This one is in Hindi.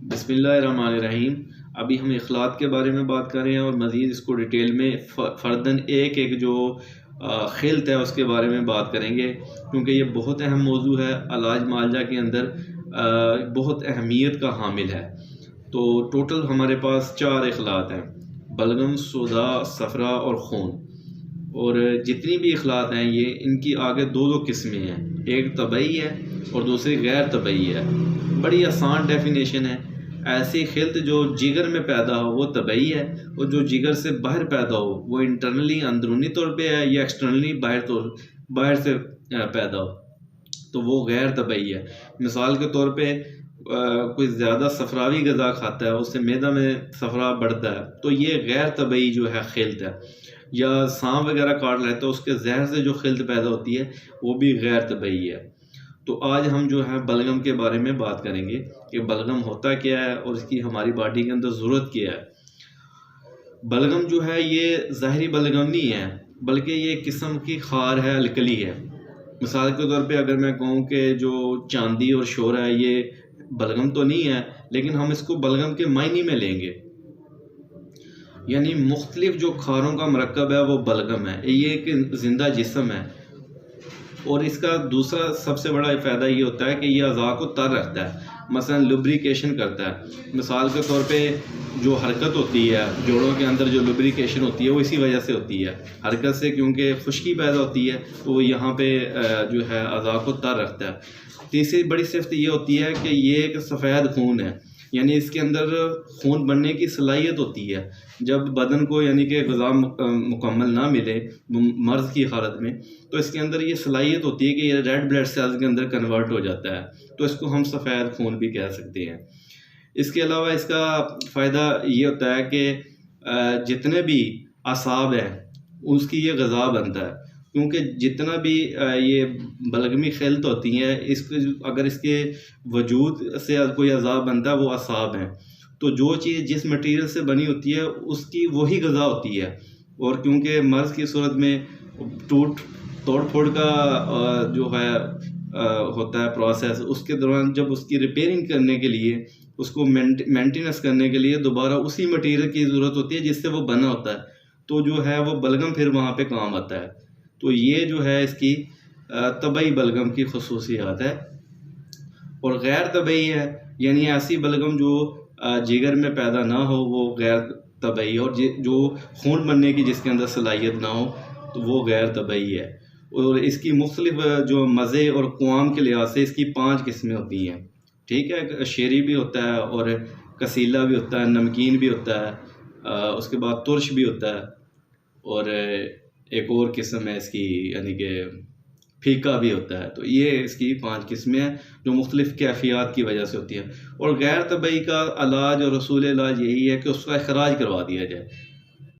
बिस्मिल्लाहिर्रहमानिर्रहीम। अभी हम इखलात के बारे में बात कर रहे हैं और मज़ीद इसको डिटेल में फ़र्दन एक एक जो खिल्त है उसके बारे में बात करेंगे, क्योंकि ये बहुत अहम मौजू है। अलाज मालजा के अंदर बहुत अहमियत का हामिल है। तो टोटल हमारे पास 4 इखलात हैं: बलगम, सोदा, सफ़रा और खून। और जितनी भी इखलात हैं ये इनकी आगे दो दो किस्में हैं, एक तबई है और दूसरी गैर तबई है। बड़ी आसान डेफिनेशन है। ऐसी खिल्त जो जिगर में पैदा हो वो तबई है, और जो जिगर से बाहर पैदा हो वो इंटरनली अंदरूनी तौर पे है या एक्सटर्नली बाहर से पैदा हो तो वो गैर तबई है। मिसाल के तौर पे कोई ज़्यादा सफरावी गज़ा खाता है, उससे मैदा में सफरा बढ़ता है, तो ये गैर तबई जो है खिल्त है। या सांप वगैरह काट लेता है, उसके जहर से जो खिल्त पैदा होती है वो भी गैर तबई है। तो आज हम जो है बलगम के बारे में बात करेंगे कि बलगम होता क्या है और इसकी हमारी बॉडी के अंदर ज़रूरत क्या है। बलगम जो है ये ज़ाहरी बलगम नहीं है, बल्कि ये किस्म की खार है, अलकली है। मिसाल के तौर पे अगर मैं कहूँ कि जो चांदी और शोर है ये बलगम तो नहीं है, लेकिन हम इसको बलगम के मायने में लेंगे, यानी मुख्तलिफ जो खारों का मरकब है वो बलगम है। ये एक ज़िंदा जिस्म है। और इसका दूसरा सबसे बड़ा फ़ायदा ये होता है कि ये अज़ा को तर रखता है, मसलन लुब्रिकेशन करता है। मिसाल के तौर पे जो हरकत होती है जोड़ों के अंदर, जो लुब्रिकेशन होती है वो इसी वजह से होती है, हरकत से, क्योंकि खुश्की पैदा होती है तो वो यहाँ पे जो है अज़ा को तर रखता है। तीसरी बड़ी सिफ़त ये होती है कि ये एक सफ़ेद खून है, यानी इसके अंदर खून बनने की सलाहियत होती है। जब बदन को यानी कि ग़िज़ा मुकम्मल ना मिले मर्ज़ की हालत में, तो इसके अंदर ये सलाहियत होती है कि ये रेड ब्लड सेल्स के अंदर कन्वर्ट हो जाता है, तो इसको हम सफ़ेद खून भी कह सकते हैं। इसके अलावा इसका फ़ायदा ये होता है कि जितने भी असाब हैं उसकी ये ग़िज़ा बनता है, क्योंकि जितना भी ये बलगमी खिल्त होती हैं, इसके अगर इसके वजूद से कोई अज़ा बनता है वो असाब हैं। तो जो चीज़ जिस मटेरियल से बनी होती है उसकी वही ग़िज़ा होती है। और क्योंकि मर्ज़ की सूरत में तोड़ फोड़ का जो है होता है प्रोसेस, उसके दौरान जब उसकी रिपेयरिंग करने के लिए, उसको मेंटेनेंस करने के लिए दोबारा उसी मटेरियल की ज़रूरत होती है जिससे वो बना होता है, तो जो है वो बलगम फिर वहाँ पे काम आता है। तो ये जो है इसकी तबई बलगम की खसूसियात है। और गैर तबई है, यानी ऐसी बलगम जो जिगर में पैदा ना हो वो गैर तबई, और जो खून बनने की जिसके अंदर सलाहियत ना हो तो वो गैर तबई है। और इसकी मुख्तलिफ जो मज़े और क़ुआम के लिहाज से इसकी 5 किस्में होती हैं। ठीक है, शेरी भी होता है और कसीला भी होता है, नमकीन भी होता है, उसके बाद तुर्श भी होता है, और एक और किस्म है इसकी यानी कि फीका भी होता है। तो ये इसकी 5 किस्में हैं जो मुख्तलिफ़ कैफ़ियत की वजह से होती हैं। और गैर तबई का इलाज और रसूल इलाज यही है कि उसका इखराज करवा दिया जाए।